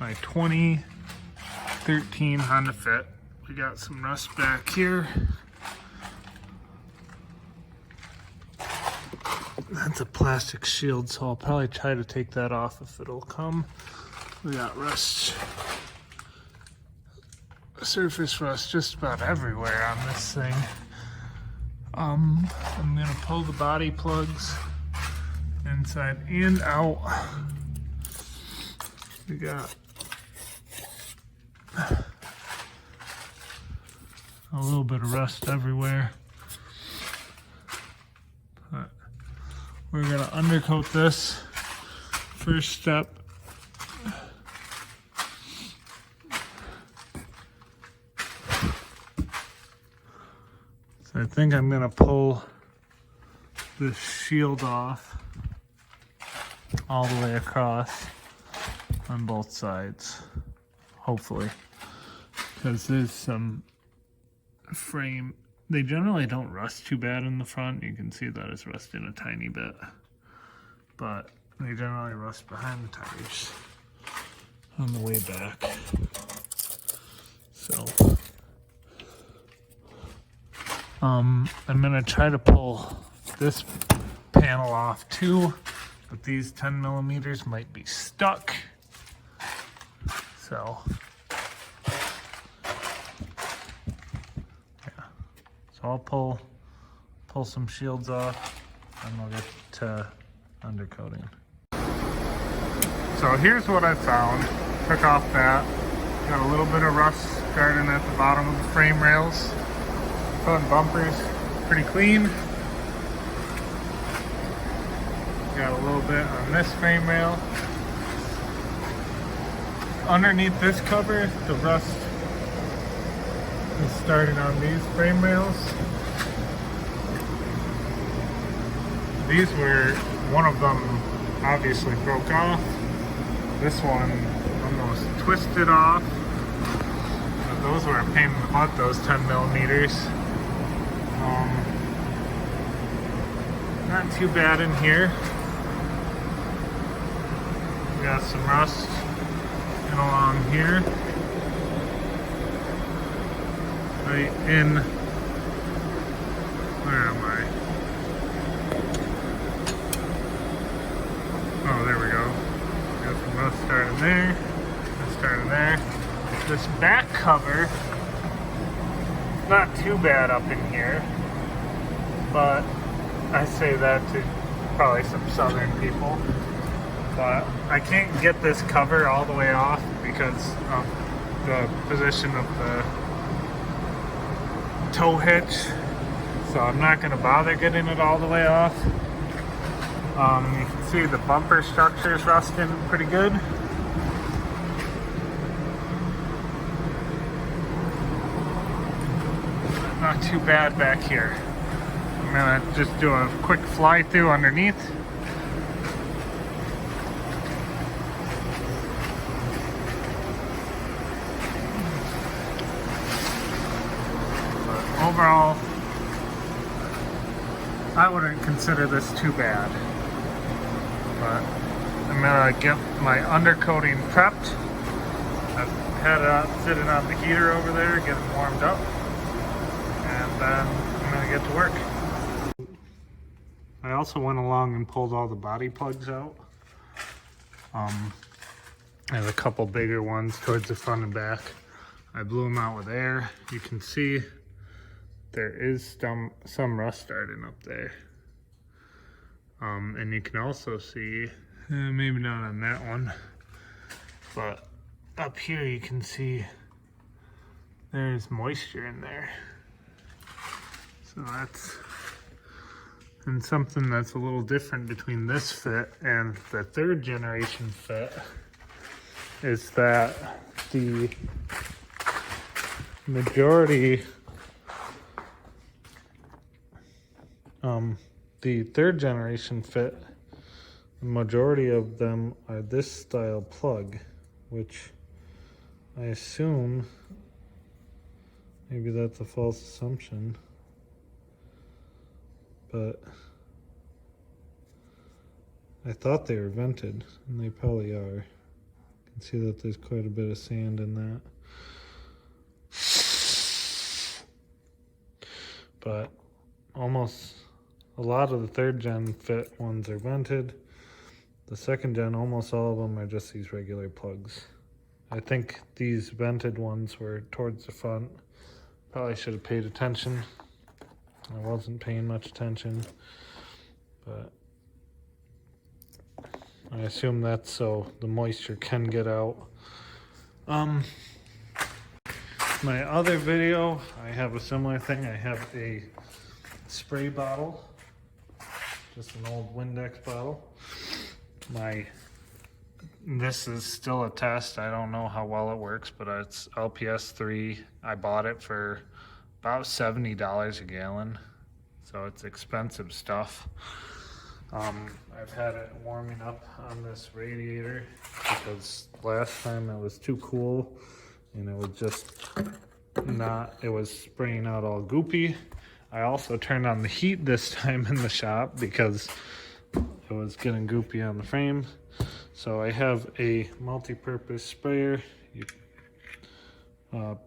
my 2013 Honda Fit. We got some rust back here. That's a plastic shield, so I'll probably try to take that off if it'll come. We got rust, surface rust just about everywhere on this thing. I'm gonna pull the body plugs inside and out. We got a little bit of rust everywhere. But we're gonna undercoat this. First step. So I think I'm gonna pull this shield off all the way across on both sides, hopefully, because there's some frame. They generally don't rust too bad in the front. You can see that it's rusting a tiny bit, but they generally rust behind the tires on the way back. So I'm gonna try to pull this panel off too, but these 10 millimeters might be stuck. So yeah, so I'll pull some shields off and we'll get to undercoating. So here's what I found. Took off that. Got a little bit of rust starting at the bottom of the frame rails. Front bumpers pretty clean. Got a little bit on this frame rail. Underneath this cover, the rust is starting on these frame rails. These were, one of them obviously broke off. This one almost twisted off. But those were a pain in the butt, those 10 millimeters. Not too bad in here. We got some rust and along here. Right in, where am I? Oh, there we go. Got some rust starting there, rust starting there. This back cover, not too bad up in here, but I say that to probably some southern people. But I can't get this cover all the way off because of the position of the tow hitch. So I'm not going to bother getting it all the way off. You can see the bumper structure is rusting pretty good. Not too bad back here. I'm going to just do a quick fly through underneath. Overall, I wouldn't consider this too bad, but I'm gonna get my undercoating prepped. I've had it out, sitting on the heater over there, get it warmed up, and then I'm gonna get to work. I also went along and pulled all the body plugs out. There's a couple bigger ones towards the front and back. I blew them out with air. You can see there is some rust starting up there. And you can also see, maybe not on that one, but up here you can see there's moisture in there. So that's, and something that's a little different between this fit and the 3rd generation fit is that the majority, the 3rd generation fit, the majority of them are this style plug, which I assume, maybe that's a false assumption, but I thought they were vented, and they probably are. can see that there's quite a bit of sand in that. But almost a lot of the 3rd gen fit ones are vented. The 2nd gen, almost all of them are just these regular plugs. I think these vented ones were towards the front. Probably should have paid attention. I wasn't paying much attention, but I assume that's so the moisture can get out. My other video, I have a similar thing. I have a spray bottle, just an old Windex bottle. This is still a test. I don't know how well it works, but it's LPS3. I bought it for about $70 a gallon, so it's expensive stuff. I've had it warming up on this radiator because last time it was too cool and it was just not, it was spraying out all goopy. I also turned on the heat this time in the shop because it was getting goopy on the frame. So I have a multi-purpose sprayer. You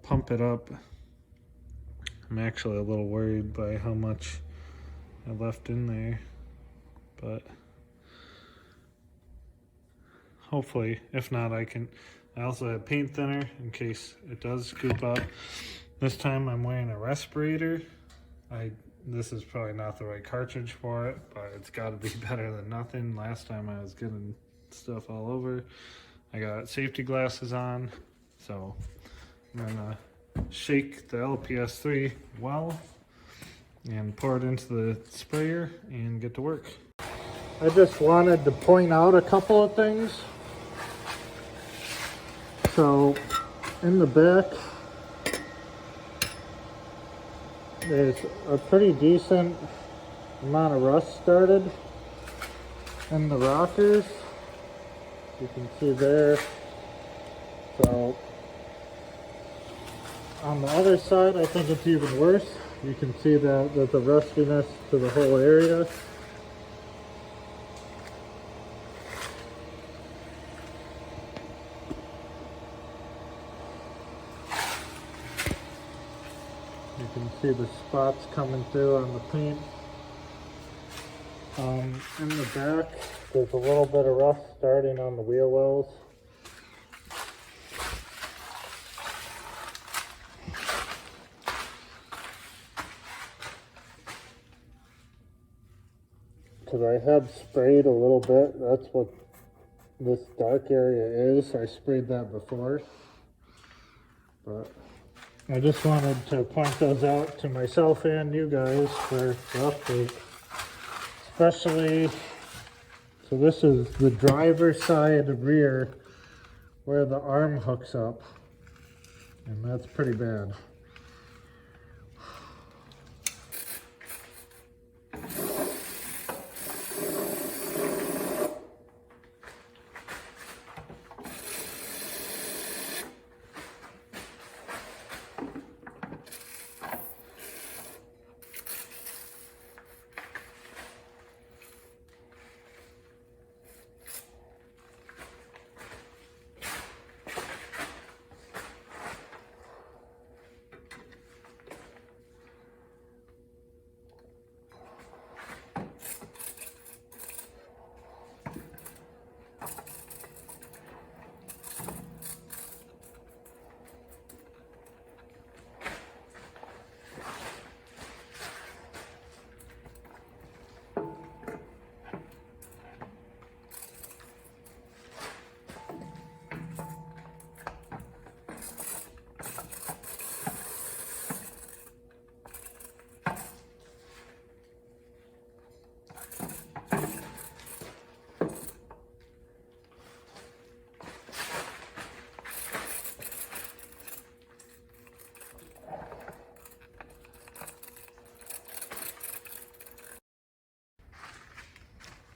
pump it up. I'm actually a little worried by how much I left in there, but hopefully, if not, I also have paint thinner in case it does scoop up. This time I'm wearing a respirator. This is probably not the right cartridge for it, but it's got to be better than nothing. Last time I was getting stuff all over. I got safety glasses on, so I'm gonna shake the LPS3 well and pour it into the sprayer and get to work. I just wanted to point out a couple of things. So in the back, there's a pretty decent amount of rust started in the rockers. You can see there. So on the other side, I think it's even worse. You can see that there's a rustiness to the whole area. You can see the spots coming through on the paint. In the back, there's a little bit of rust starting on the wheel wells. Because I had sprayed a little bit. That's what this dark area is. I sprayed that before. But I just wanted to point those out to myself and you guys for the update. Especially, so this is the driver's side rear where the arm hooks up. And that's pretty bad.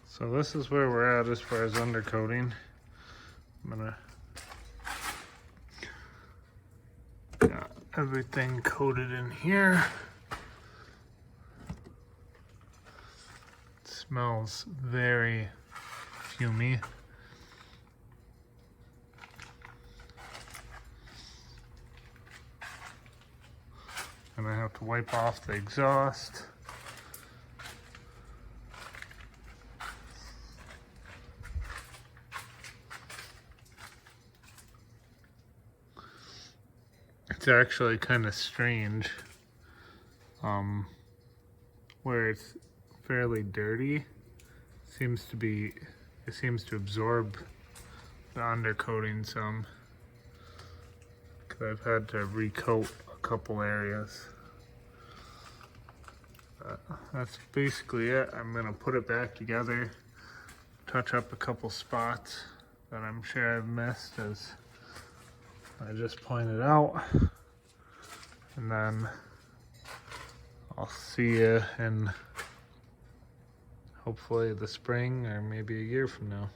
So this is where we're at as far as undercoating. I'm gonna got everything coated in here. It smells very fumey. And I have to wipe off the exhaust. It's actually kind of strange, where it's fairly dirty. It seems to absorb the undercoating some. Cause I've had to recoat a couple areas. That's basically it. I'm gonna put it back together, touch up a couple spots that I'm sure I've missed as I just pointed out, and then I'll see you in hopefully the spring or maybe a year from now.